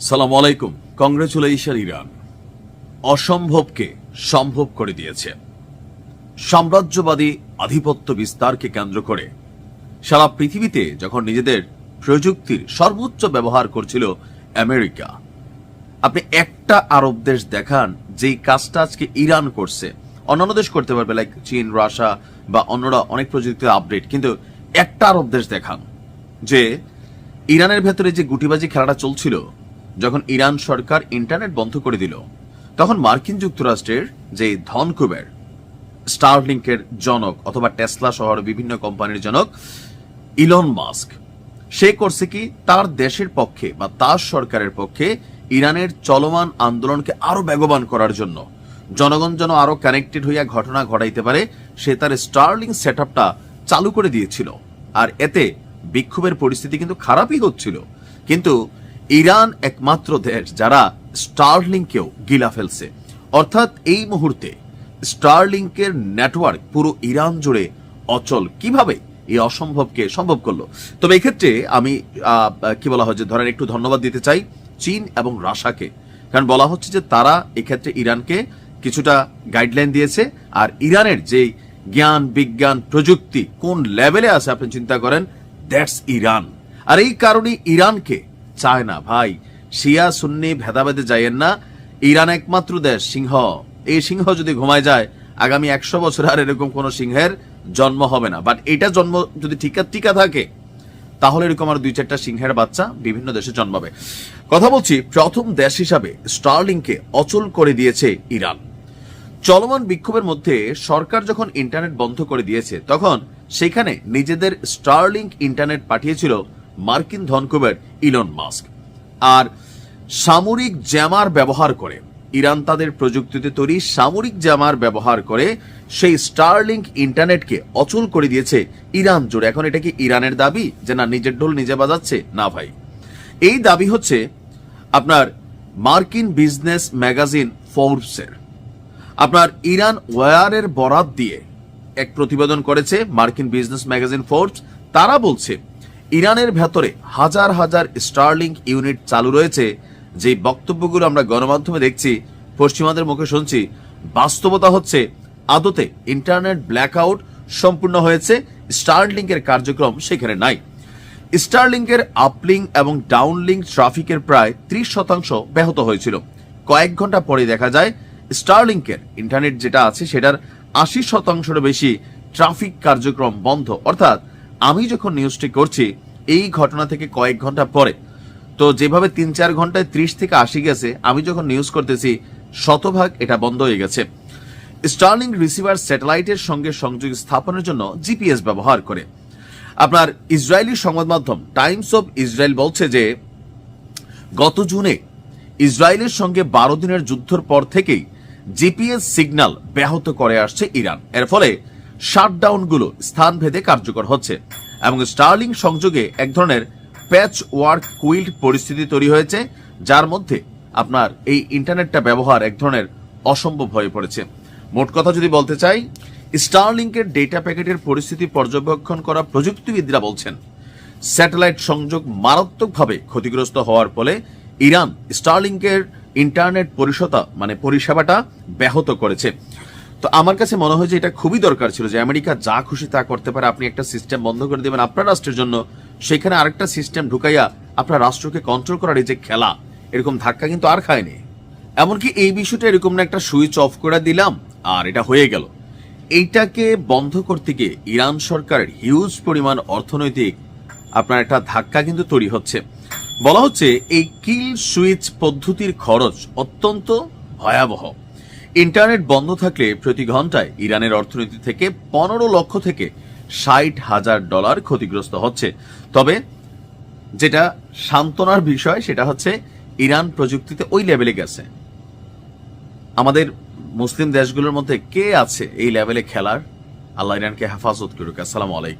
সালাম আলাইকুম। Congratulation Iran অসম্ভবকে সম্ভব করে দিয়েছে। সাম্রাজ্যবাদী আধিপত্য বিস্তারকে কেন্দ্র করে সারা পৃথিবীতে যখন নিজেদের প্রযুক্তির সর্বোচ্চ ব্যবহার করছিল আমেরিকা, আপনি একটা আরব দেশ দেখান যেই কাজটা আজকে ইরান করছে। অন্যান্য দেশ করতে পারবে, লাইক চীন, রাশিয়া বা অন্যরা অনেক প্রযুক্তির আপডেট, কিন্তু একটা আরব দেশ দেখান যে ইরানের ভেতরে যে গুটিবাজি খেলাটা চলছিল, যখন ইরান সরকার ইন্টারনেট বন্ধ করে দিল, তখন মার্কিন যুক্তরাষ্ট্রের যে ধনকুবের স্টারলিংকের জনক অথবা টেসলা শহর বিভিন্ন কোম্পানির জনক ইলন মাস্ক, সে করছে কি, তার দেশের পক্ষে বা তার সরকারের পক্ষে ইরানের চলমান আন্দোলনকে আরো বেগবান করার জন্য, জনগণ যেন আরো কানেক্টেড হইয়া ঘটনা ঘটাইতে পারে, সে তার স্টারলিং সেটআপটা চালু করে দিয়েছিল। আর এতে বিক্ষোভের পরিস্থিতি কিন্তু খারাপই হচ্ছিল, কিন্তু ইরান একমাত্র দেশ যারা স্টারলিংকেও গিলা ফেলছে। অর্থাৎ এই মুহূর্তে স্টারলিংকের নেটওয়ার্ক পুরো ইরান জুড়ে অচল। কিভাবে এই অসম্ভবকে সম্ভব করলো? তবে এক্ষেত্রে আমি কি বলা হয় যে ধরেন একটু ধন্যবাদ দিতে চাই চীন এবং রাশিয়াকে, কারণ বলা হচ্ছে যে তারা এক্ষেত্রে ইরানকে কিছুটা গাইডলাইন দিয়েছে। আর ইরানের যে জ্ঞান বিজ্ঞান প্রযুক্তি কোন লেভেলে আছে আপনি চিন্তা করেন, দ্যাটস ইরান। আর এই কারণে ইরানকে চায় না ভাই, শিয়া সুন্নি ভেদাভেদে যাইয়েন না। ইরান একমাত্র দেশ সিংহ, এই সিংহ যদি ঘুমায় যায় আগামী 100 বছর আর এরকম কোন সিংহের জন্ম হবে না। বাট এটা জন্ম যদি টিকা থাকে, তাহলে এরকম আর 2-4টা সিংহের বাচ্চা বিভিন্ন দেশে জন্মাবে। কথা বলছি, প্রথম দেশ হিসাবে স্টারলিংকে অচল করে দিয়েছে ইরান। চলমান বিক্ষোভের মধ্যে সরকার যখন ইন্টারনেট বন্ধ করে দিয়েছে, তখন সেখানে নিজেদের স্টারলিং ইন্টারনেট পাঠিয়েছিল মার্কিন ধনকুবের ইলন মাস্ক। আর সামরিক জ্যামার ব্যবহার করে ইরান তাদের প্রযুক্তিতে তৈরি সামরিক জ্যামার ব্যবহার করে সেই স্টারলিংক ইন্টারনেটকে অচল করে দিয়েছে ইরান জুড়ে। এখন এটা কি ইরানের দাবি যে না নিজের ঢোল নিজে বাজাচ্ছে? না ভাই, এই দাবি হচ্ছে আপনার মার্কিন বিজনেস ম্যাগাজিন ফোর্বসের। আপনার ইরান ওয়ারের বরাত দিয়ে এক প্রতিবেদন করেছে মার্কিন বিজনেস ম্যাগাজিন ফোর্বস। তারা বলছে ইরানের ভেতরে হাজার হাজার স্টারলিংক ইউনিট চালু রয়েছে। যে বক্তব্যগুলো আমরা গণমাধ্যমে দেখছি, পশ্চিমাদের মুখে শুনছি, বাস্তবতা হচ্ছে আদতে ইন্টারনেট ব্ল্যাকআউট সম্পূর্ণ হয়েছে, স্টারলিংকের কার্যক্রম সেখানে নাই। স্টারলিংকের আপলিং এবং ডাউনলিংক ট্রাফিকের প্রায় 30% ব্যাহত হয়েছিল। কয়েক ঘন্টা পরে দেখা যায় স্টারলিংকের ইন্টারনেট যেটা আছে সেটার 80%-এর বেশি ট্রাফিক কার্যক্রম বন্ধ। অর্থাৎ আমি যখন নিউজটি করছি এই ঘটনা থেকে কয়েক ঘন্টা পরে, তো যেভাবে 3-4 ঘন্টায় 30 থেকে 80 গেছে, আমি যখন নিউজ করতেছি 100% এটা বন্ধ হয়ে গেছে। স্টারলিংক রিসিভার স্যাটেলাইটের সঙ্গে সংযোগ স্থাপনের জন্য জিপিএস ব্যবহার করে। আপনার ইসরায়েলি সংবাদ মাধ্যম টাইমস অফ ইসরায়েল বলছে যে গত জুনে ইসরায়েলের সঙ্গে 12 দিনের যুদ্ধের পর থেকেই জিপিএস সিগন্যাল ব্যাহত করে আসছে ইরান। এর ফলে শাটডাউনগুলো স্থানভেদে কার্যকর হচ্ছে এবং স্টারলিংক সংযোগে এক ধরনের প্যাচ ওয়ার্ক কুইল্ড পরিস্থিতি তৈরি হয়েছে, যার মধ্যে আপনার এই ইন্টারনেটটা ব্যবহার এক ধরনের অসম্ভব হয়ে পড়েছে। মোট কথা যদি বলতে চাই, স্টারলিংকের ডেটা প্যাকেটের পরিস্থিতি পর্যবেক্ষণ করা প্রযুক্তিবিদরা বলছেন স্যাটেলাইট সংযোগ মারাত্মকভাবে ক্ষতিগ্রস্ত হওয়ার ফলে ইরান স্টারলিংকের ইন্টারনেট পরিষেবাটা ব্যাহত করেছে। তো আমার কাছে মনে হয় যে এটা খুবই দরকার ছিল যে আমেরিকা যা খুশি তা করতে পারে। আপনি একটা সিস্টেম বন্ধ করে দেবেন আপনার রাষ্ট্রের জন্য, সেখানে আরেকটা সিস্টেম ঢুকাইয়া আপনার রাষ্ট্রকে কন্ট্রোল করার এই যে খেলা, এরকম ধাক্কা কিন্তু আর খায়নি। এমনকি এই বিষয়টা এরকম না একটা সুইচ অফ করে দিলাম আর এটা হয়ে গেল। এইটাকে বন্ধ করতে গিয়ে ইরান সরকারের হিউজ পরিমাণ অর্থনৈতিক আপনার একটা ধাক্কা কিন্তু তৈরি হচ্ছে। বলা হচ্ছে এই কিল সুইচ পদ্ধতির খরচ অত্যন্ত ভয়াবহ। ইন্টারনেট বন্ধ থাকলে প্রতি ঘন্টায় ইরানের অর্থনীতি থেকে 15 লক্ষ থেকে $60,000 ক্ষতিগ্রস্ত হচ্ছে। তবে যেটা সান্ত্বনার বিষয় সেটা হচ্ছে ইরান প্রযুক্তিতে ওই লেভেলে গেছে। আমাদের মুসলিম দেশগুলোর মধ্যে কে আছে এই লেভেলে খেলার? আল্লাহ ইরানকে হেফাজত করুক। আসসালামু আলাইকুম।